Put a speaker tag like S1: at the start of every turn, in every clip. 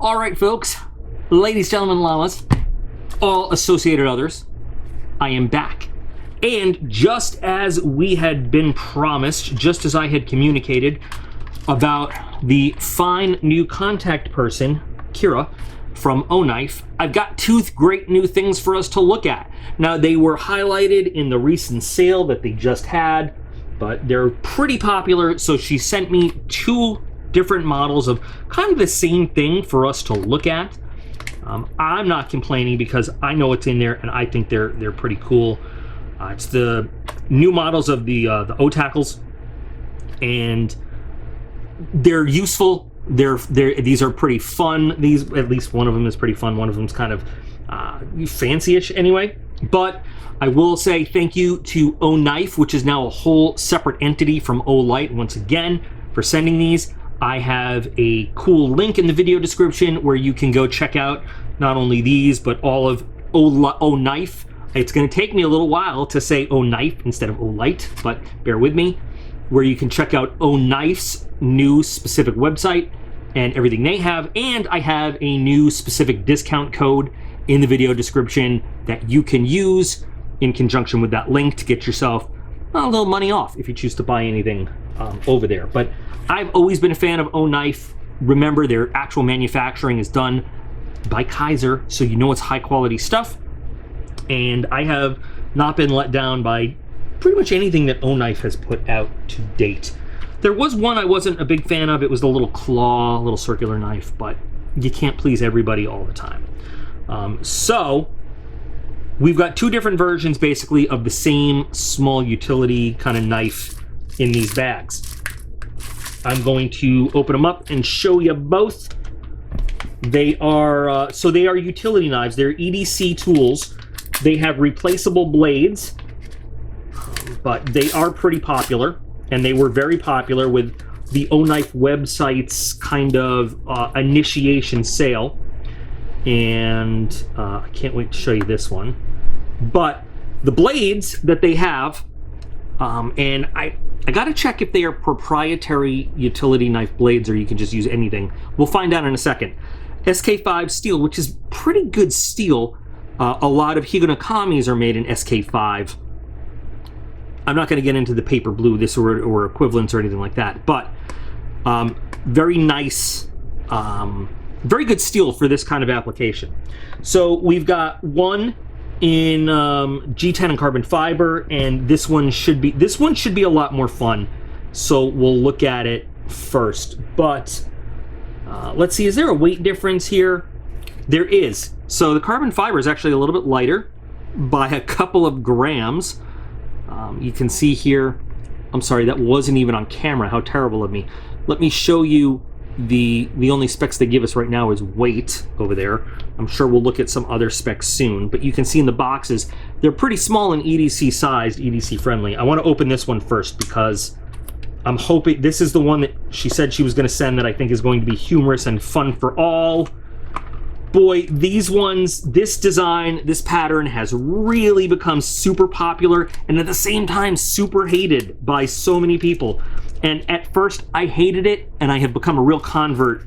S1: All right, folks, ladies, gentlemen, llamas, all associated others, I am back. And just as we had been promised, just as I had communicated about the fine new contact person, Kira, from Oknife, I've got two great new things for us to look at. Now, they were highlighted in the recent sale that they just had, but they're pretty popular, so she sent me two different models of kind of the same thing for us to look at. I'm not complaining because I know it's in there and I think they're pretty cool. It's the new models of the Otacles, and they're useful. These are pretty fun. These, at least one of them is pretty fun. One of them's kind of fancy-ish anyway. But I will say thank you to Oknife, which is now a whole separate entity from Olight, once again, for sending these. I have a cool link in the video description where you can go check out not only these, but all of Oknife. It's going to take me a little while to say Oknife instead of Olight, but bear with me. Where you can check out Oknife's new specific website and everything they have. And I have a new specific discount code in the video description that you can use in conjunction with that link to get yourself a little money off if you choose to buy anything over there. But I've always been a fan of Oknife. Remember, their actual manufacturing is done by Kaiser, so you know it's high quality stuff. And I have not been let down by pretty much anything that Oknife has put out to date. There was one I wasn't a big fan of. It was the little claw, little circular knife, but you can't please everybody all the time. So we've got two different versions, basically, of the same small utility kind of knife in these bags. I'm going to open them up and show you both. They are they are utility knives. They're EDC tools. They have replaceable blades, but they are pretty popular, and they were very popular with the Oknife website's kind of initiation sale. And I can't wait to show you this one. But the blades that they have, and I got to check if they are proprietary utility knife blades or you can just use anything. We'll find out in a second. SK5 steel, which is pretty good steel. A lot of Higonakamis are made in SK5. I'm not going to get into the paper blue, this or equivalents or anything like that, but very nice, very good steel for this kind of application. So we've got one in G10 and carbon fiber, and this one should be a lot more fun. So we'll look at it first. But let's see, is there a weight difference here? There is. So the carbon fiber is actually a little bit lighter by a couple of grams. You can see here, I'm sorry, that wasn't even on camera. How terrible of me. Let me show you the only specs they give us right now is weight over there. I'm sure we'll look at some other specs soon, but you can see in the boxes, they're pretty small and EDC sized, EDC friendly. I want to open this one first because I'm hoping this is the one that she said she was going to send that I think is going to be humorous and fun for all. Boy, these ones, this design, this pattern has really become super popular and at the same time super hated by so many people. And at first I hated it, and I have become a real convert.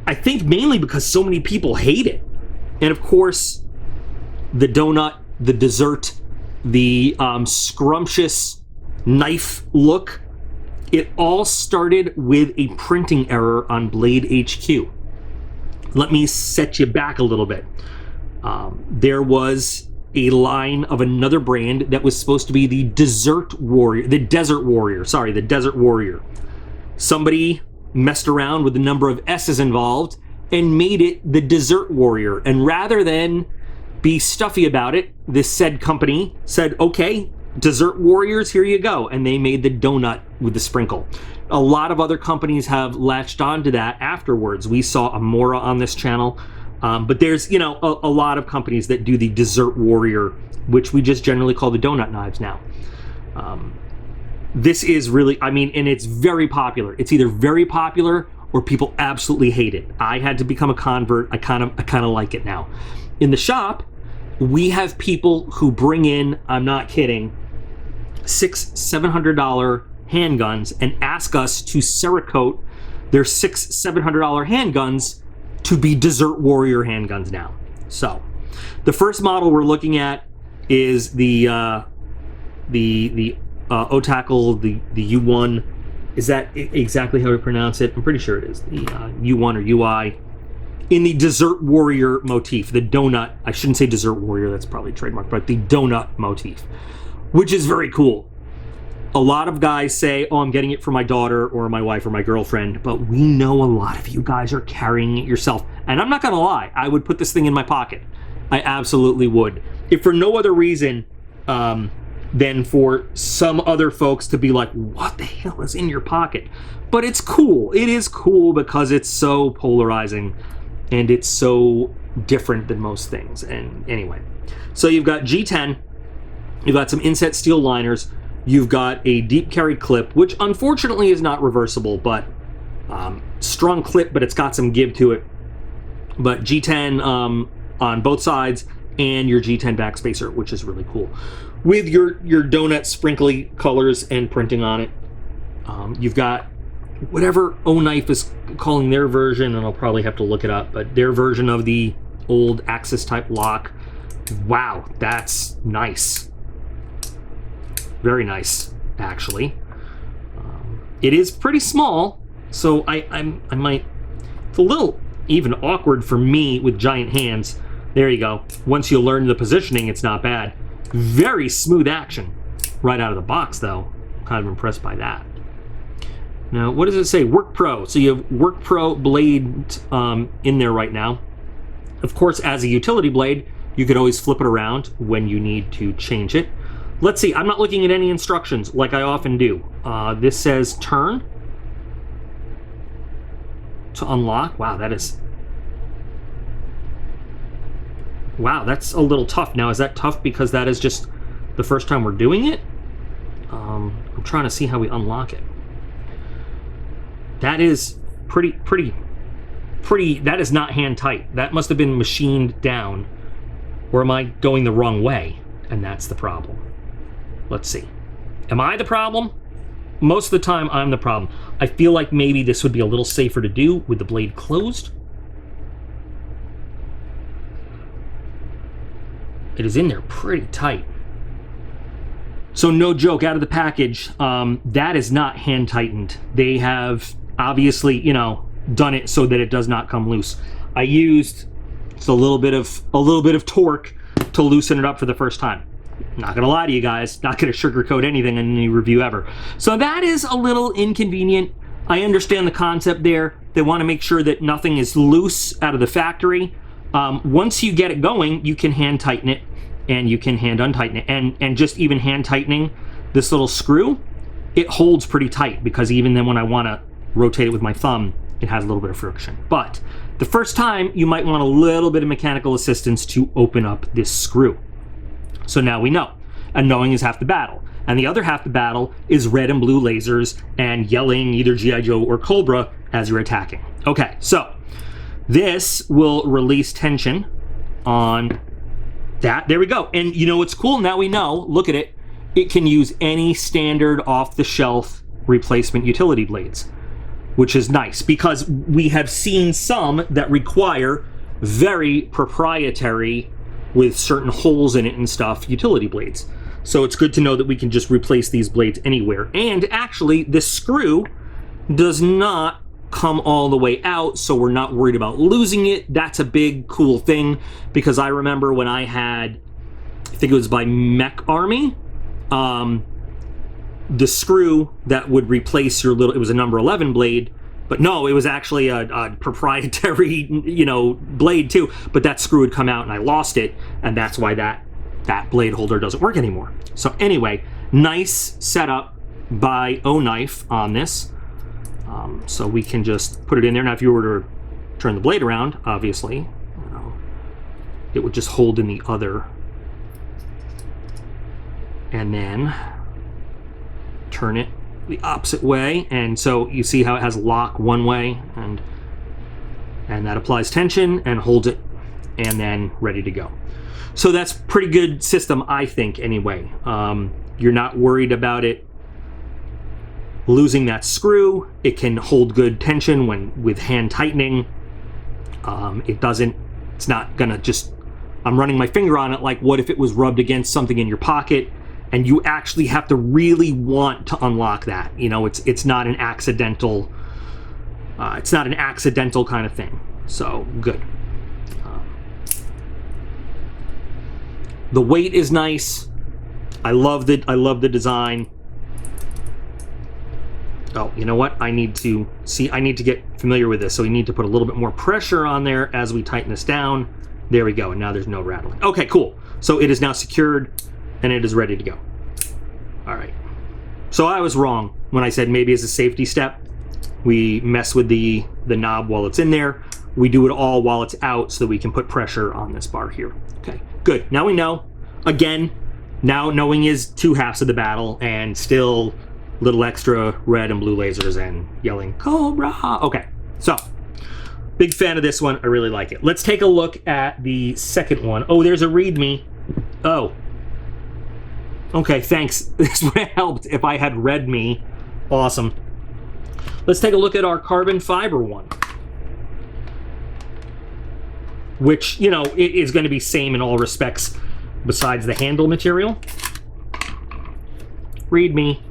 S1: I think mainly because so many people hate it. And of course, the donut, the dessert, the scrumptious knife look, it all started with a printing error on Blade HQ. Let me set you back a little bit. There was a line of another brand that was supposed to be the Desert Warrior. Somebody messed around with the number of S's involved and made it the Desert Warrior. And rather than be stuffy about it, this said company said, okay, Desert Warriors, here you go. And they made the donut with the sprinkle. A lot of other companies have latched onto that afterwards. We saw Amora on this channel. But there's, you know, a lot of companies that do the Desert Warrior, which we just generally call the donut knives now. This is really, I mean, and it's very popular. It's either very popular or people absolutely hate it. I had to become a convert. I kind of like it now. In the shop, we have people who bring in, I'm not kidding, $600-700 handguns and ask us to Cerakote their $600-700 handguns to be Desert Warrior handguns now. So the first model we're looking at is the Otacle, the U1. Is that exactly how we pronounce it? I'm pretty sure it is. The U1 or UI in the Desert Warrior motif. The donut, I shouldn't say Desert Warrior, that's probably trademark, but the donut motif, which is very cool. A lot of guys say, oh, I'm getting it for my daughter or my wife or my girlfriend, but we know a lot of you guys are carrying it yourself. And I'm not gonna lie, I would put this thing in my pocket. I absolutely would. If for no other reason, than for some other folks to be like, what the hell is in your pocket? But it's cool. It is cool because it's so polarizing and it's so different than most things. And anyway, so you've got G10, you've got some inset steel liners, you've got a deep carry clip, which unfortunately is not reversible, but strong clip, but it's got some give to it. But G10 on both sides, and your G10 backspacer, which is really cool. With your donut sprinkly colors and printing on it. You've got whatever Oknife is calling their version, and I'll probably have to look it up, but their version of the old Axis type lock. Wow, that's nice. Very nice, actually. It is pretty small, so I might, it's a little even awkward for me with giant hands. There you go. Once you learn the positioning, it's not bad. Very smooth action right out of the box, though. Kind of impressed by that. Now, what does it say? Work Pro. So you have Work Pro blade in there right now. Of course, as a utility blade, you could always flip it around when you need to change it. Let's see. I'm not looking at any instructions like I often do. This says turn to unlock. Wow, that is... Wow, that's a little tough. Now, is that tough because that is just the first time we're doing it? I'm trying to see how we unlock it. That is pretty, that is not hand tight. That must have been machined down. Or am I going the wrong way? And that's the problem. Let's see. Am I the problem? Most of the time, I'm the problem. I feel like maybe this would be a little safer to do with the blade closed. It is in there pretty tight. So no joke, out of the package, that is not hand tightened. They have obviously, you know, done it so that it does not come loose. I used just a little bit of torque to loosen it up for the first time. Not gonna lie to you guys, not gonna sugarcoat anything in any review ever. So that is a little inconvenient. I understand the concept there. They want to make sure that nothing is loose out of the factory. Once you get it going, you can hand tighten it and you can hand untighten it. And just even hand tightening this little screw, it holds pretty tight because even then when I want to rotate it with my thumb, it has a little bit of friction. But the first time, you might want a little bit of mechanical assistance to open up this screw. So now we know. And knowing is half the battle. And the other half the battle is red and blue lasers and yelling either G.I. Joe or Cobra as you're attacking. Okay, so this will release tension on that. There we go. And you know what's cool? Now we know, look at it, it can use any standard off-the-shelf replacement utility blades, which is nice because we have seen some that require very proprietary, with certain holes in it and stuff, utility blades. So it's good to know that we can just replace these blades anywhere. And actually, this screw does not come all the way out, so we're not worried about losing it. That's a big, cool thing, because I remember when I had, I think it was by Mech Army, the screw that would replace your little, it was a number 11 blade, but no, it was actually a proprietary, you know, blade too, but that screw would come out and I lost it, and that's why that blade holder doesn't work anymore. So anyway, nice setup by Oknife on this. So we can just put it in there. Now if you were to turn the blade around, obviously, you know, it would just hold in the other, and then turn it the opposite way, and so you see how it has lock one way, and that applies tension and holds it, and then ready to go. So that's pretty good system, I think, anyway. You're not worried about it losing that screw. It can hold good tension when with hand tightening. It's not gonna just, I'm running my finger on it like what if it was rubbed against something in your pocket and you actually have to really want to unlock that. You know, it's not an accidental, kind of thing. So good. The weight is nice. I love the design. Oh, you know what? I need to get familiar with this. So we need to put a little bit more pressure on there as we tighten this down. There we go. And now there's no rattling. Okay, cool. So it is now secured and it is ready to go. All right. So I was wrong when I said maybe as a safety step, we mess with the knob while it's in there. We do it all while it's out so that we can put pressure on this bar here. Okay, good. Now we know. Again, now knowing is 2 halves of the battle, and still little extra red and blue lasers and yelling Cobra. Okay, so big fan of this one. I really like it. Let's take a look at the second one. Oh, there's a README. Oh, okay, thanks. This would have helped if I had read me. Awesome. Let's take a look at our carbon fiber one, which, you know, it is going to be same in all respects besides the handle material. README.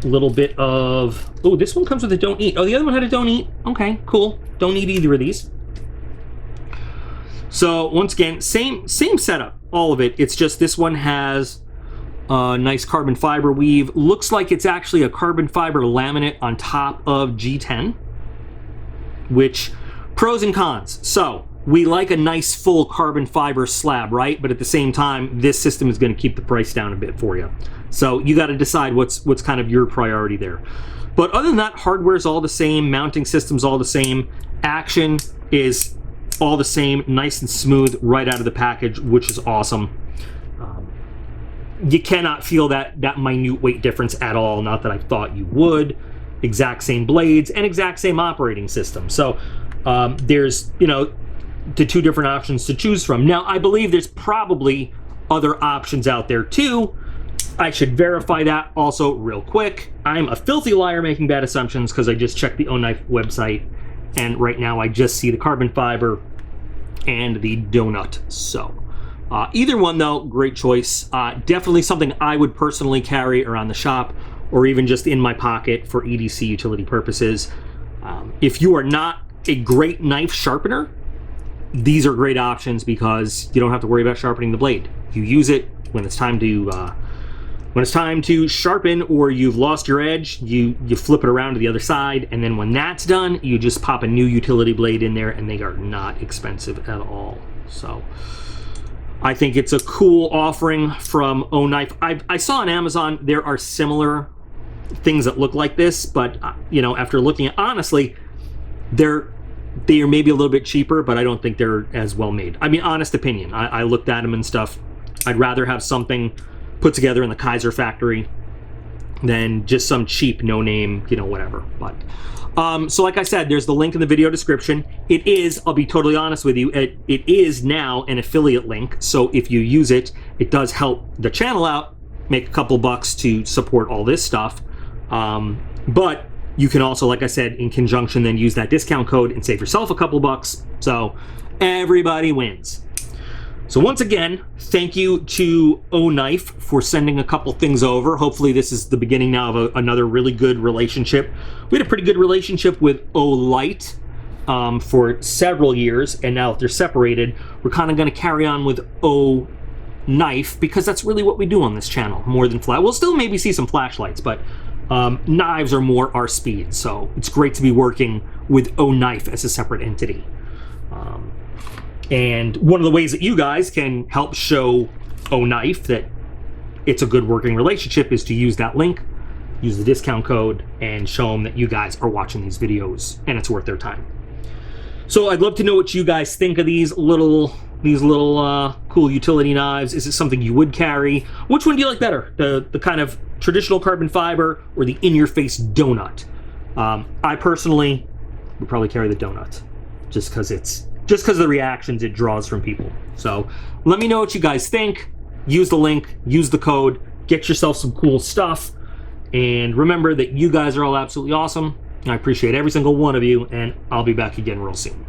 S1: Little bit of, oh, this one comes with a don't eat. Oh, the other one had a don't eat. Okay, cool. Don't eat either of these. So once again, same setup, all of it. It's just this one has a nice carbon fiber weave. Looks like it's actually a carbon fiber laminate on top of G10, which pros and cons. So we like a nice full carbon fiber slab, right? But at the same time, this system is going to keep the price down a bit for you. So you got to decide what's kind of your priority there. But other than that, hardware is all the same, mounting system's all the same, action is all the same, nice and smooth right out of the package, which is awesome. You cannot feel that minute weight difference at all, not that I thought you would. Exact same blades and exact same operating system. So there's, you know, the 2 different options to choose from. Now, I believe there's probably other options out there too. I should verify that also real quick. I'm a filthy liar making bad assumptions because I just checked the Oknife website, and right now I just see the carbon fiber and the donut. So either one though, great choice. Definitely something I would personally carry around the shop or even just in my pocket for EDC utility purposes. If you are not a great knife sharpener, these are great options because you don't have to worry about sharpening the blade. You use it when it's time to sharpen, or you've lost your edge, you flip it around to the other side, and then when that's done, you just pop a new utility blade in there, and they are not expensive at all. So I think it's a cool offering from Oknife. I saw on Amazon there are similar things that look like this, but you know, after looking at, honestly, they are maybe a little bit cheaper, but I don't think they're as well made. I mean, honest opinion. I looked at them and stuff. I'd rather have something put together in the Kaiser factory than just some cheap no-name, you know, whatever. But so like I said, there's the link in the video description. It is, I'll be totally honest with you, it is now an affiliate link. So if you use it, it does help the channel out, make a couple bucks to support all this stuff. But you can also, like I said, in conjunction, then use that discount code and save yourself a couple bucks. So everybody wins. So once again, thank you to Oknife for sending a couple things over. Hopefully this is the beginning now of another really good relationship. We had a pretty good relationship with Olight for several years, and now that they're separated, we're kind of going to carry on with Oknife because that's really what we do on this channel, more than flash. We'll still maybe see some flashlights, but knives are more our speed. So it's great to be working with Oknife as a separate entity. And one of the ways that you guys can help show Oknife that it's a good working relationship is to use that link, use the discount code, and show them that you guys are watching these videos and it's worth their time. So I'd love to know what you guys think of these little cool utility knives. Is it something you would carry? Which one do you like better? The kind of traditional carbon fiber or the in-your-face donut? I personally would probably carry the donut just because of the reactions it draws from people. So let me know what you guys think. Use the link, use the code, get yourself some cool stuff. And remember that you guys are all absolutely awesome. I appreciate every single one of you, and I'll be back again real soon.